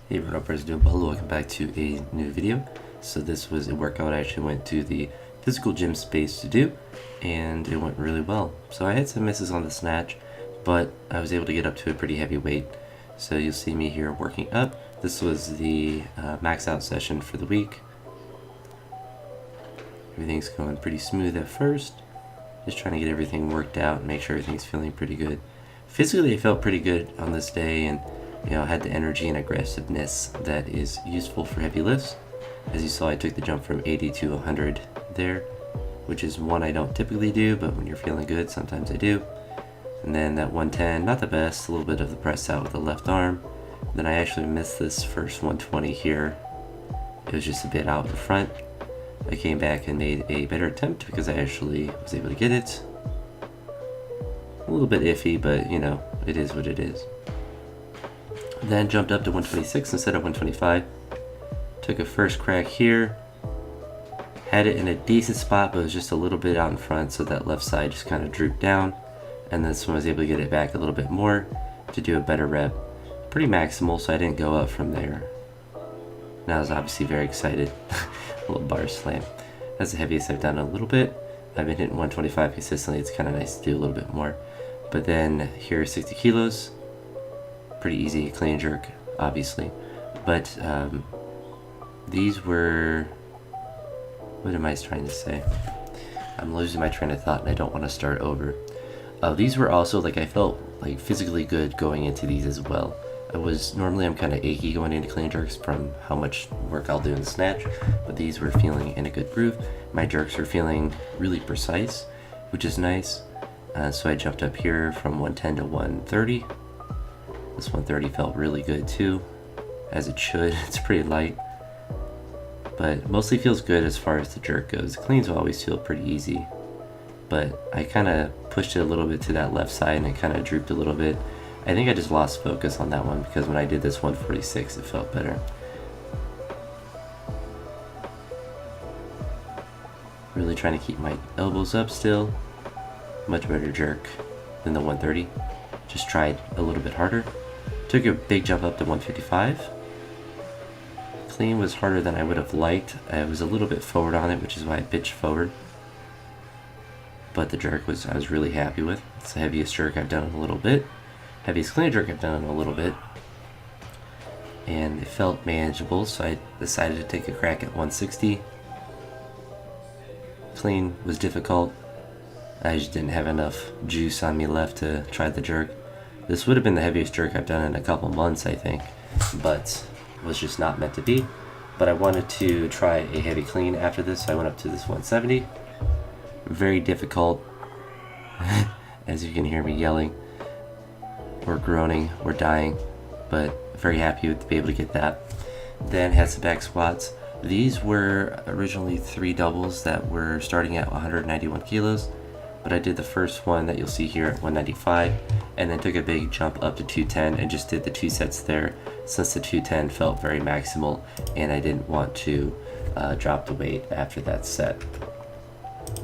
Hey Runners, doing well. Welcome back to a new video. So this was a workout I actually went to the physical gym space to do, and it went really well. So I had some misses on the snatch, but I was able to get up to a pretty heavy weight. So you'll see me here working up. This was the max out session for the week. Everything's going pretty smooth at first. Just trying to get everything worked out and make sure everything's feeling pretty good. Physically, I felt pretty good on this day, and I had the energy and aggressiveness that is useful for heavy lifts. As you saw, I took the jump from 80 to 100 there, which is one I don't typically do, but when you're feeling good, sometimes I do. And then that 110, not the best, a little bit of the press out with the left arm. Then I actually missed this first 120 here. It was just a bit out in front. I came back and made a better attempt because I actually was able to get it. A little bit iffy, but it is what it is. Then jumped up to 126 instead of 125. Took a first crack here. Had it in a decent spot, but it was just a little bit out in front, so that left side just kind of drooped down. And this one I was able to get it back a little bit more to do a better rep. Pretty maximal, so I didn't go up from there. And I was obviously very excited. A little bar slam. That's the heaviest I've done in a little bit. I've been hitting 125 consistently. It's kind of nice to do a little bit more. But then here 60 kilos. Pretty easy clean jerk, obviously, but these were, what am I trying to say? I'm losing my train of thought and I don't want to start over. These were also, I felt like physically good going into these as well. Normally I'm kind of achy going into clean jerks from how much work I'll do in the snatch, but these were feeling in a good groove. My jerks were feeling really precise, which is nice. So I jumped up here from 110 to 130. This 130 felt really good too, as it should. It's pretty light, but mostly feels good as far as the jerk goes. The cleans will always feel pretty easy, but I kind of pushed it a little bit to that left side and it kind of drooped a little bit. I think I just lost focus on that one because when I did this 146, it felt better. Really trying to keep my elbows up still. Much better jerk than the 130. Just tried a little bit harder. Took a big jump up to 155. Clean was harder than I would have liked. I was a little bit forward on it, which is why I pitched forward. But the jerk I was really happy with. It's the heaviest jerk I've done in a little bit. Heaviest clean jerk I've done in a little bit. And it felt manageable, so I decided to take a crack at 160. Clean was difficult. I just didn't have enough juice on me left to try the jerk. This would have been the heaviest jerk I've done in a couple months, I think, but was just not meant to be. But I wanted to try a heavy clean after this, so I went up to this 170. Very difficult, as you can hear me yelling, or groaning, or dying, but very happy to be able to get that. Then had some back squats. These were originally 3 doubles that were starting at 191 kilos. But I did the first one that you'll see here at 195, and then took a big jump up to 210 and just did the 2 sets there, since the 210 felt very maximal and I didn't want to drop the weight after that set.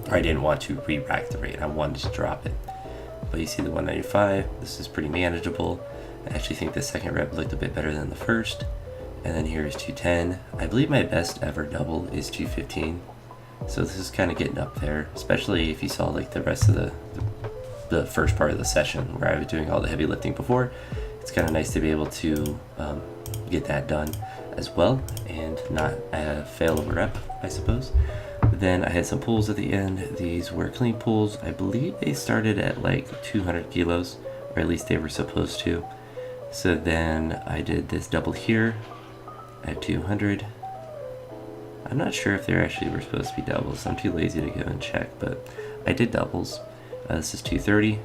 Or I didn't want to re-rack the weight, I wanted to drop it. But you see the 195, this is pretty manageable. I actually think the second rep looked a bit better than the first. And then here's 210. I believe my best ever double is 215. So this is kind of getting up there, especially if you saw the rest of the first part of the session where I was doing all the heavy lifting before. It's kind of nice to be able to get that done as well and not fail of a rep, I suppose. Then I had some pulls at the end. These were clean pulls. I believe they started at 200 kilos, or at least they were supposed to. So then I did this double here at 200. I'm not sure if they actually were supposed to be doubles. I'm too lazy to go and check, but I did doubles. This is 230.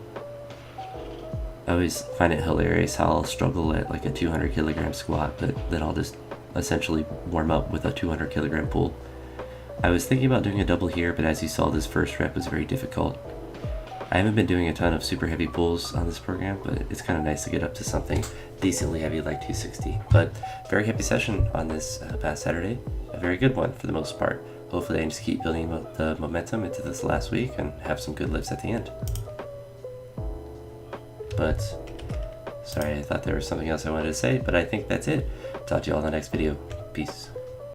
I always find it hilarious how I'll struggle at a 200 kilogram squat, but then I'll just essentially warm up with a 200 kilogram pull. I was thinking about doing a double here, but as you saw, this first rep was very difficult. I haven't been doing a ton of super heavy pulls on this program, but it's kind of nice to get up to something decently heavy like 260. But very happy session on this past Saturday. A very good one for the most part. Hopefully I can just keep building the momentum into this last week and have some good lifts at the end. But sorry, I thought there was something else I wanted to say, but I think that's it. Talk to you all in the next video. Peace.